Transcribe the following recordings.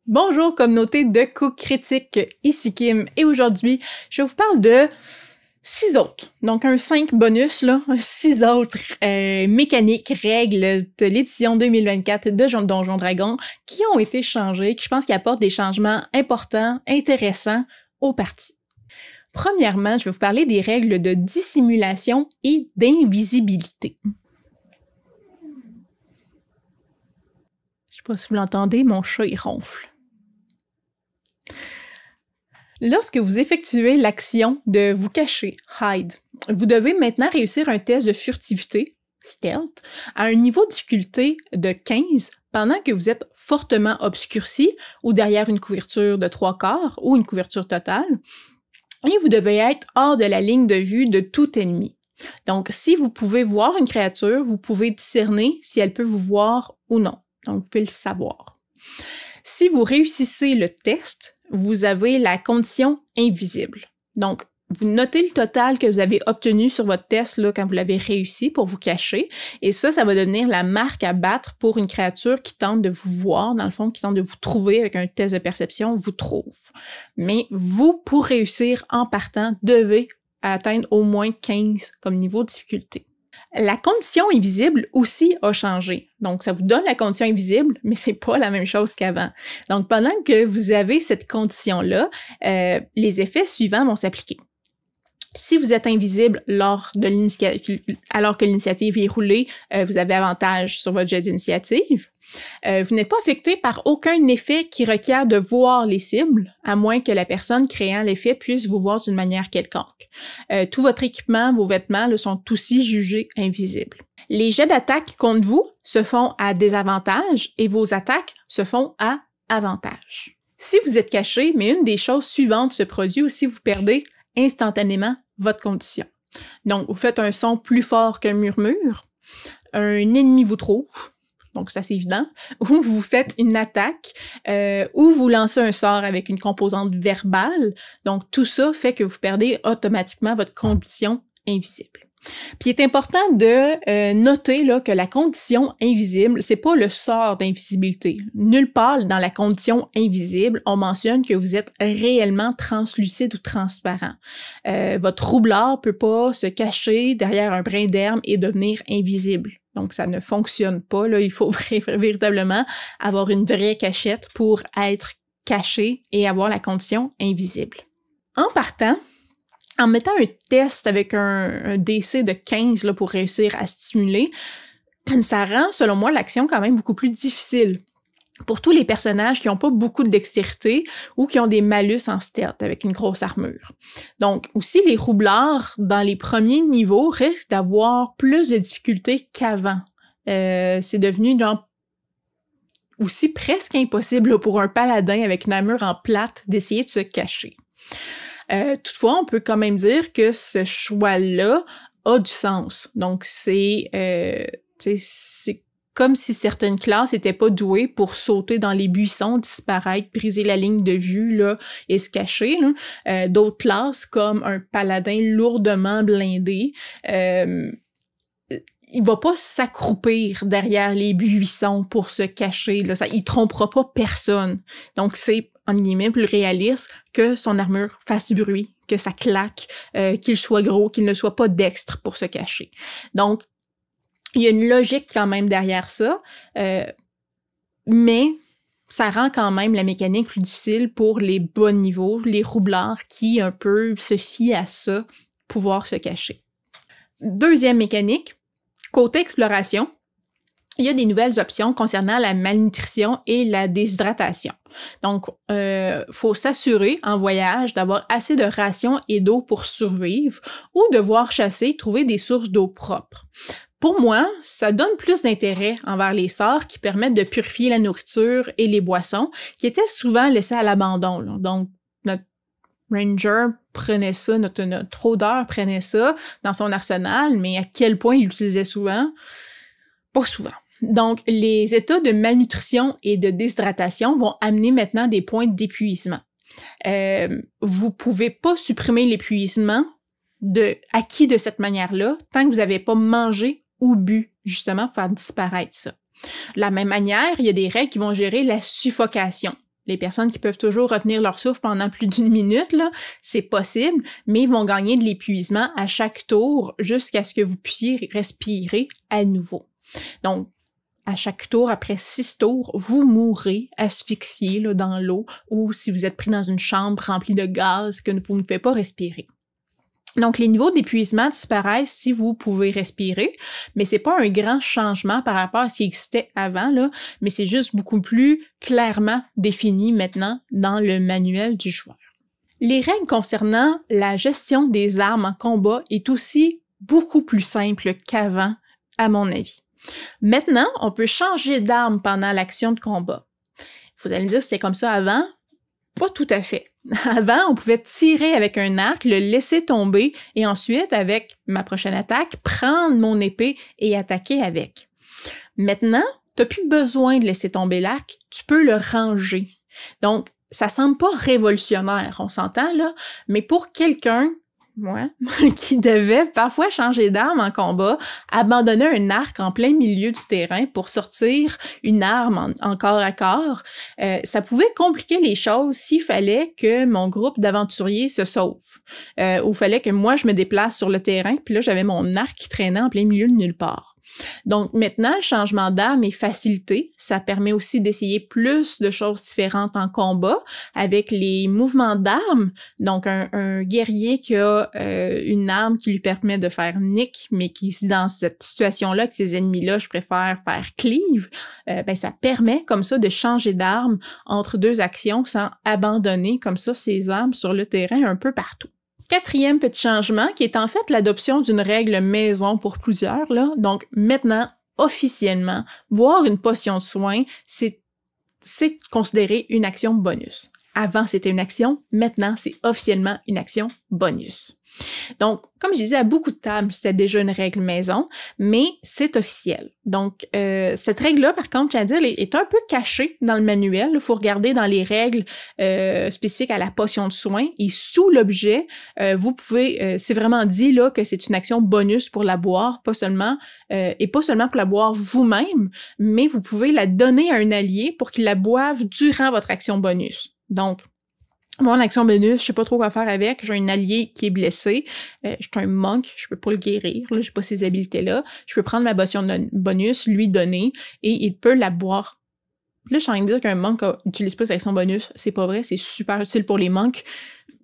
Bonjour communauté de coups critiques, ici Kim, et aujourd'hui, je vous parle de 6 autres, donc un 5 bonus, là, 6 autres mécaniques, règles de l'édition 2024 de Donjons Dragons qui ont été changées, qui je pense qui apportent des changements importants, intéressants aux parties. Premièrement, je vais vous parler des règles de dissimulation et d'invisibilité. Je sais pas si vous l'entendez, mon chat il ronfle. Lorsque vous effectuez l'action de vous cacher, hide, vous devez maintenant réussir un test de furtivité, stealth, à un niveau de difficulté de 15 pendant que vous êtes fortement obscurci ou derrière une couverture de 3/4 ou une couverture totale, et vous devez être hors de la ligne de vue de tout ennemi. Donc, si vous pouvez voir une créature, vous pouvez discerner si elle peut vous voir ou non. Donc, vous pouvez le savoir. Si vous réussissez le test, vous avez la condition invisible. Donc, vous notez le total que vous avez obtenu sur votre test là, quand vous l'avez réussi pour vous cacher. Et ça va devenir la marque à battre pour une créature qui tente de vous voir, dans le fond, qui tente de vous trouver avec un test de perception, vous trouve. Mais vous, pour réussir en partant, devez atteindre au moins 15 comme niveau de difficulté. La condition invisible aussi a changé. Donc, ça vous donne la condition invisible, mais c'est pas la même chose qu'avant. Donc, pendant que vous avez cette condition-là, les effets suivants vont s'appliquer. Si vous êtes invisible alors que l'initiative est roulée, vous avez avantage sur votre jet d'initiative. Vous n'êtes pas affecté par aucun effet qui requiert de voir les cibles, à moins que la personne créant l'effet puisse vous voir d'une manière quelconque. Tout votre équipement, vos vêtements là, sont aussi jugés invisibles. Les jets d'attaque contre vous se font à désavantage et vos attaques se font à avantage. Si vous êtes caché, mais une des choses suivantes se produit ou si vous perdez instantanément votre condition. Donc, vous faites un son plus fort qu'un murmure, un ennemi vous trouve, donc ça c'est évident, ou vous faites une attaque, ou vous lancez un sort avec une composante verbale, donc tout ça fait que vous perdez automatiquement votre condition invisible. Puis il est important de noter là, que la condition invisible, c'est pas le sort d'invisibilité. Nulle part dans la condition invisible, on mentionne que vous êtes réellement translucide ou transparent. Votre roublard peut pas se cacher derrière un brin d'herbe et devenir invisible. Donc ça ne fonctionne pas. Là, il faut véritablement avoir une vraie cachette pour être caché et avoir la condition invisible. En partant, en mettant un test avec un DC de 15 là, pour réussir à stimuler, ça rend, selon moi, l'action quand même beaucoup plus difficile pour tous les personnages qui n'ont pas beaucoup de dextérité ou qui ont des malus en stealth avec une grosse armure. Donc, aussi, les roublards, dans les premiers niveaux, risquent d'avoir plus de difficultés qu'avant. C'est devenu genre aussi presque impossible là, pour un paladin avec une armure en plate d'essayer de se cacher. Toutefois, on peut quand même dire que ce choix-là a du sens. Donc, c'est comme si certaines classes étaient pas douées pour sauter dans les buissons, disparaître, briser la ligne de vue là, et se cacher. Là. D'autres classes, comme un paladin lourdement blindé, il va pas s'accroupir derrière les buissons pour se cacher. Là. Il trompera pas personne. Donc, c'est en guillemets plus réaliste que son armure fasse du bruit, que ça claque, qu'il soit gros, qu'il ne soit pas dextre pour se cacher. Donc, il y a une logique quand même derrière ça, mais ça rend quand même la mécanique plus difficile pour les bas niveaux, les roublards qui un peu se fient à ça, pouvoir se cacher. Deuxième mécanique, côté exploration, il y a des nouvelles options concernant la malnutrition et la déshydratation. Donc, faut s'assurer en voyage d'avoir assez de rations et d'eau pour survivre ou devoir chasser, trouver des sources d'eau propres. Pour moi, ça donne plus d'intérêt envers les sorts qui permettent de purifier la nourriture et les boissons qui étaient souvent laissés à l'abandon. Là. Donc, notre ranger prenait ça, notre rôdeur prenait ça dans son arsenal, mais à quel point il l'utilisait souvent? Pas souvent. Donc, les états de malnutrition et de déshydratation vont amener maintenant des points d'épuisement. Vous pouvez pas supprimer l'épuisement acquis de cette manière-là tant que vous n'avez pas mangé ou bu, justement, pour faire disparaître ça. De la même manière, il y a des règles qui vont gérer la suffocation. Les personnes qui peuvent toujours retenir leur souffle pendant plus d'1 minute, là, c'est possible, mais ils vont gagner de l'épuisement à chaque tour jusqu'à ce que vous puissiez respirer à nouveau. Donc, à chaque tour, après 6 tours, vous mourrez asphyxié là, dans l'eau ou si vous êtes pris dans une chambre remplie de gaz que vous ne pouvez pas respirer. Donc, les niveaux d'épuisement disparaissent si vous pouvez respirer, mais c'est pas un grand changement par rapport à ce qui existait avant, là, mais c'est juste beaucoup plus clairement défini maintenant dans le manuel du joueur. Les règles concernant la gestion des armes en combat est aussi beaucoup plus simple qu'avant, à mon avis. Maintenant, on peut changer d'arme pendant l'action de combat. Vous allez me dire que c'était comme ça avant? Pas tout à fait. Avant, on pouvait tirer avec un arc, le laisser tomber et ensuite, avec ma prochaine attaque, prendre mon épée et attaquer avec. Maintenant, t'as plus besoin de laisser tomber l'arc, tu peux le ranger. Donc, ça semble pas révolutionnaire, on s'entend là, mais pour quelqu'un qui devait parfois changer d'arme en combat, abandonner un arc en plein milieu du terrain pour sortir une arme en corps à corps, ça pouvait compliquer les choses s'il fallait que mon groupe d'aventuriers se sauve. Ou fallait que moi je me déplace sur le terrain, puis là j'avais mon arc qui traînait en plein milieu de nulle part. Donc maintenant, le changement d'arme est facilité. Ça permet aussi d'essayer plus de choses différentes en combat avec les mouvements d'armes. Donc un guerrier qui a une arme qui lui permet de faire nick, mais qui dans cette situation-là, avec ces ennemis-là, je préfère faire cleave, ça permet comme ça de changer d'arme entre 2 actions sans abandonner comme ça ses armes sur le terrain un peu partout. 4e petit changement, qui est en fait l'adoption d'une règle maison pour plusieurs, là. Donc, maintenant, officiellement, boire une potion de soin, c'est considéré une action bonus. Avant, c'était une action. Maintenant, c'est officiellement une action bonus. Donc, comme je disais, à beaucoup de tables, c'était déjà une règle maison, mais c'est officiel. Donc, cette règle-là, par contre, je tiens à dire, est un peu cachée dans le manuel. Il faut regarder dans les règles spécifiques à la potion de soin. Et sous l'objet, vous pouvez, c'est vraiment dit là que c'est une action bonus pour la boire, pas seulement pour la boire vous-même, mais vous pouvez la donner à un allié pour qu'il la boive durant votre action bonus. Donc, mon action bonus, je sais pas trop quoi faire avec. J'ai un allié qui est blessé. Je suis un monk, je peux pas le guérir. Là, j'ai pas ces habiletés-là. Je peux prendre ma potion de bonus, lui donner, et il peut la boire. Là, je suis en train de dire qu'un monk utilise pas ses actions bonus. C'est pas vrai, c'est super utile pour les monks,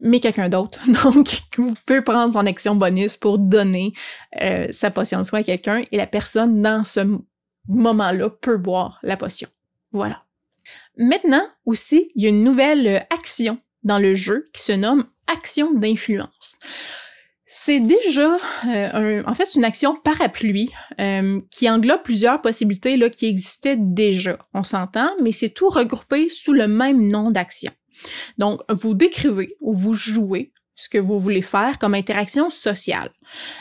mais quelqu'un d'autre. Donc, vous pouvez prendre son action bonus pour donner sa potion de soin à quelqu'un, et la personne, dans ce moment-là, peut boire la potion. Voilà. Maintenant, aussi, il y a une nouvelle action dans le jeu qui se nomme action d'influence. C'est déjà, en fait, une action parapluie qui englobe plusieurs possibilités là, qui existaient déjà, on s'entend, mais c'est tout regroupé sous le même nom d'action. Donc, vous décrivez ou vous jouez ce que vous voulez faire comme interaction sociale.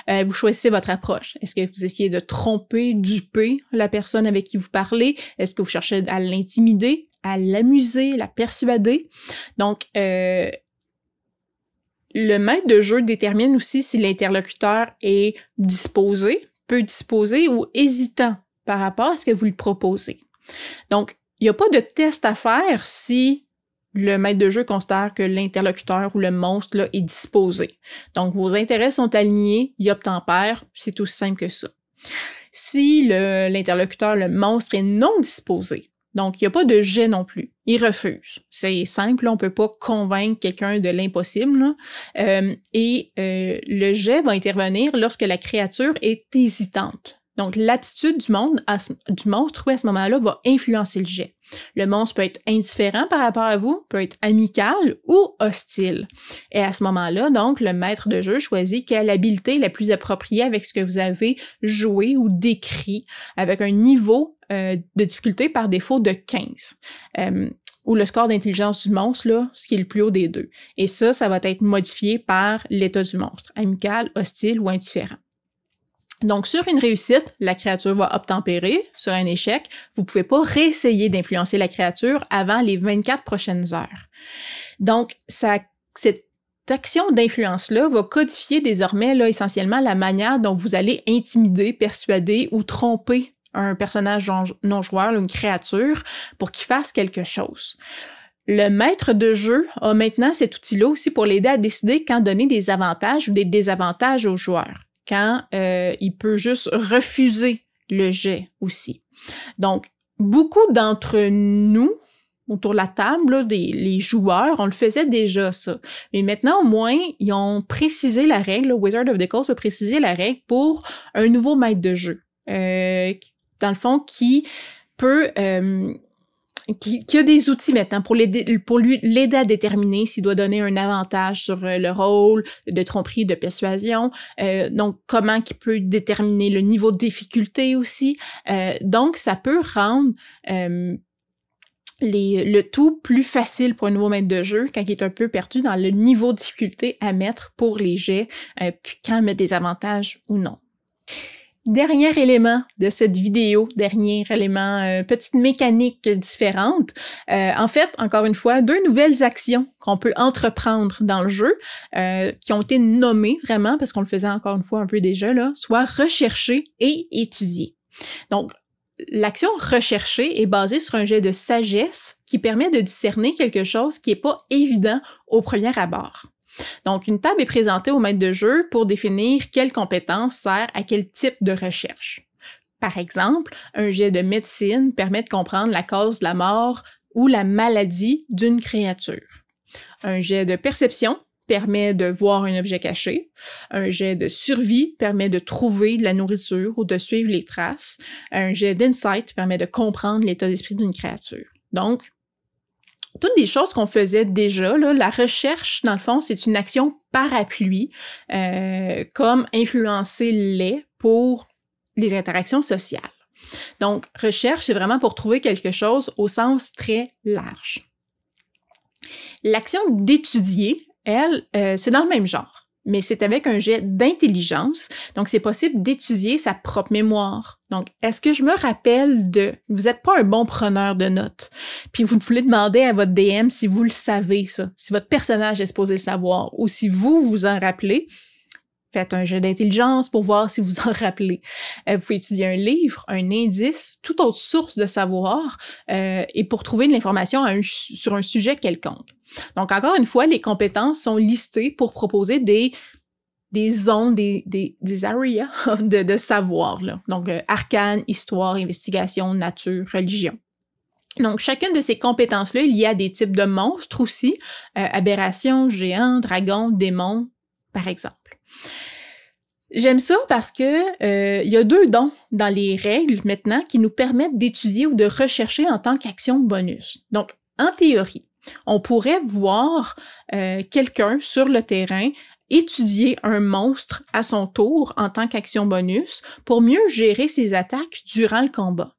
Vous choisissez votre approche. Est-ce que vous essayez de tromper, duper la personne avec qui vous parlez? Est-ce que vous cherchez à l'intimider, à l'amuser, la persuader? Donc, le maître de jeu détermine aussi si l'interlocuteur est disposé, peu disposé ou hésitant par rapport à ce que vous lui proposez. Donc, il n'y a pas de test à faire si le maître de jeu considère que l'interlocuteur ou le monstre là, est disposé. Donc, vos intérêts sont alignés, il obtempère, c'est aussi simple que ça. Si l'interlocuteur, le monstre, est non disposé, donc il n'y a pas de jet non plus, il refuse. C'est simple, là, on peut pas convaincre quelqu'un de l'impossible. Le jet va intervenir lorsque la créature est hésitante. Donc, l'attitude du monstre, à ce moment-là, va influencer le jet. Le monstre peut être indifférent par rapport à vous, peut être amical ou hostile. Et à ce moment-là, donc, le maître de jeu choisit quelle habilité la plus appropriée avec ce que vous avez joué ou décrit, avec un niveau de difficulté par défaut de 15. Ou le score d'intelligence du monstre, là, ce qui est le plus haut des deux. Et ça va être modifié par l'état du monstre, amical, hostile ou indifférent. Donc, sur une réussite, la créature va obtempérer. Sur un échec, vous pouvez pas réessayer d'influencer la créature avant les 24 prochaines heures. Donc, cette action d'influence-là va codifier désormais, là, essentiellement, la manière dont vous allez intimider, persuader ou tromper un personnage non-joueur, une créature, pour qu'il fasse quelque chose. Le maître de jeu a maintenant cet outil-là aussi pour l'aider à décider quand donner des avantages ou des désavantages aux joueurs, quand il peut juste refuser le jet aussi. Donc, beaucoup d'entre nous, autour de la table, là, les joueurs, on le faisait déjà, ça. Mais maintenant, au moins, ils ont précisé la règle, Wizard of the Coast a précisé la règle pour un nouveau maître de jeu. Dans le fond, qui peut... qui a des outils maintenant pour lui l'aider à déterminer s'il doit donner un avantage sur le rôle de tromperie, de persuasion. Donc, comment qu'il peut déterminer le niveau de difficulté aussi. Donc, ça peut rendre le tout plus facile pour un nouveau maître de jeu quand il est un peu perdu dans le niveau de difficulté à mettre pour les jets, puis quand mettre des avantages ou non. Dernier élément de cette vidéo, petite mécanique différente. En fait, encore une fois, 2 nouvelles actions qu'on peut entreprendre dans le jeu, qui ont été nommées vraiment, parce qu'on le faisait encore une fois un peu déjà, là, soit rechercher et étudier. Donc, l'action rechercher est basée sur un jet de sagesse qui permet de discerner quelque chose qui n'est pas évident au premier abord. Donc, une table est présentée au maître de jeu pour définir quelle compétence sert à quel type de recherche. Par exemple, un jet de médecine permet de comprendre la cause de la mort ou la maladie d'une créature. Un jet de perception permet de voir un objet caché. Un jet de survie permet de trouver de la nourriture ou de suivre les traces. Un jet d'insight permet de comprendre l'état d'esprit d'une créature. Donc, toutes des choses qu'on faisait déjà, là, la recherche, dans le fond, c'est une action parapluie, comme influencer les pour les interactions sociales. Donc, recherche, c'est vraiment pour trouver quelque chose au sens très large. L'action d'étudier, elle, c'est dans le même genre, mais c'est avec un jet d'intelligence. Donc, c'est possible d'étudier sa propre mémoire. Donc, est-ce que je me rappelle de... Vous n'êtes pas un bon preneur de notes, puis vous voulez demander à votre DM si vous le savez, ça, si votre personnage est supposé le savoir, ou si vous vous en rappelez. Faites un jet d'intelligence pour voir si vous en rappelez. Vous pouvez étudier un livre, un indice, toute autre source de savoir, et pour trouver de l'information sur un sujet quelconque. Donc, encore une fois, les compétences sont listées pour proposer des zones, des areas de savoir, là. Donc, arcane, histoire, investigation, nature, religion. Donc, chacune de ces compétences-là, il y a des types de monstres aussi, aberrations, géants, dragons, démons, par exemple. J'aime ça parce que y a 2 dons dans les règles maintenant qui nous permettent d'étudier ou de rechercher en tant qu'action bonus. Donc, en théorie, on pourrait voir quelqu'un sur le terrain étudier un monstre à son tour en tant qu'action bonus pour mieux gérer ses attaques durant le combat.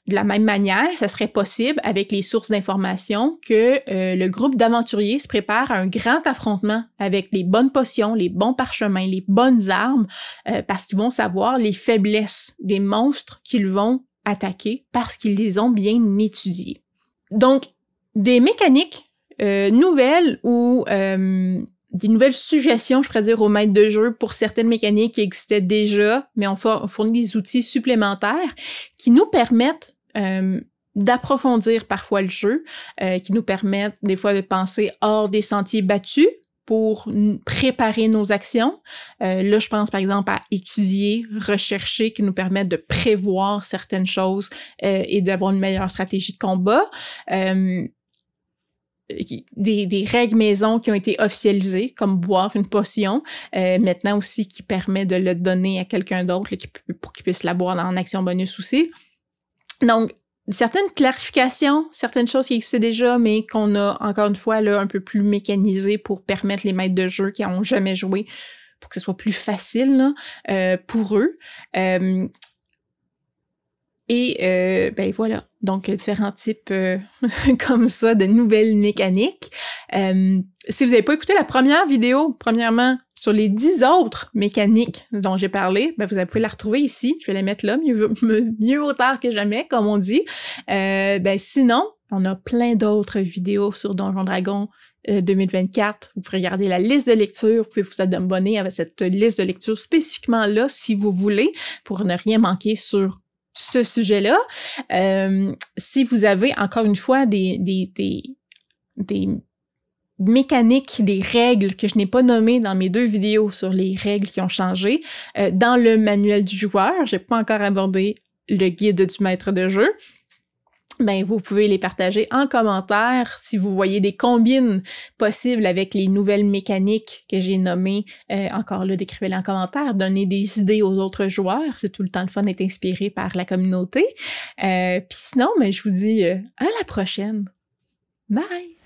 De la même manière, ça serait possible avec les sources d'informations que le groupe d'aventuriers se prépare à un grand affrontement avec les bonnes potions, les bons parchemins, les bonnes armes, parce qu'ils vont savoir les faiblesses des monstres qu'ils vont attaquer parce qu'ils les ont bien étudiés. Donc, des mécaniques nouvelles ou des nouvelles suggestions, je pourrais dire, aux maîtres de jeu pour certaines mécaniques qui existaient déjà, mais on fournit des outils supplémentaires qui nous permettent d'approfondir parfois le jeu, qui nous permettent des fois de penser hors des sentiers battus pour préparer nos actions. Là, je pense par exemple à étudier, rechercher, qui nous permettent de prévoir certaines choses et d'avoir une meilleure stratégie de combat. Des règles maison qui ont été officialisées, comme boire une potion, maintenant aussi qui permet de le donner à quelqu'un d'autre pour qu'il puisse la boire en action bonus aussi. Donc, certaines clarifications, certaines choses qui existaient déjà, mais qu'on a encore une fois là un peu plus mécanisées pour permettre les maîtres de jeu qui n'ont jamais joué, pour que ce soit plus facile là, pour eux. Ben voilà, donc différents types comme ça de nouvelles mécaniques. Si vous n'avez pas écouté la première vidéo, premièrement, sur les 10 autres mécaniques dont j'ai parlé, ben vous pouvez la retrouver ici. Je vais la mettre là, mieux vaut tard que jamais, comme on dit. Ben sinon, on a plein d'autres vidéos sur Donjons Dragons 2024. Vous pouvez regarder la liste de lecture, vous pouvez vous abonner avec cette liste de lecture spécifiquement là, si vous voulez, pour ne rien manquer sur ce sujet-là. Si vous avez, encore une fois, des mécaniques, des règles que je n'ai pas nommées dans mes 2 vidéos sur les règles qui ont changé dans le manuel du joueur. J'ai pas encore abordé le guide du maître de jeu. Ben, vous pouvez les partager en commentaire si vous voyez des combines possibles avec les nouvelles mécaniques que j'ai nommées. Encore là, décrivez-les en commentaire, donnez des idées aux autres joueurs. C'est tout le temps le fun d'être inspiré par la communauté. Puis sinon, ben, je vous dis à la prochaine. Bye!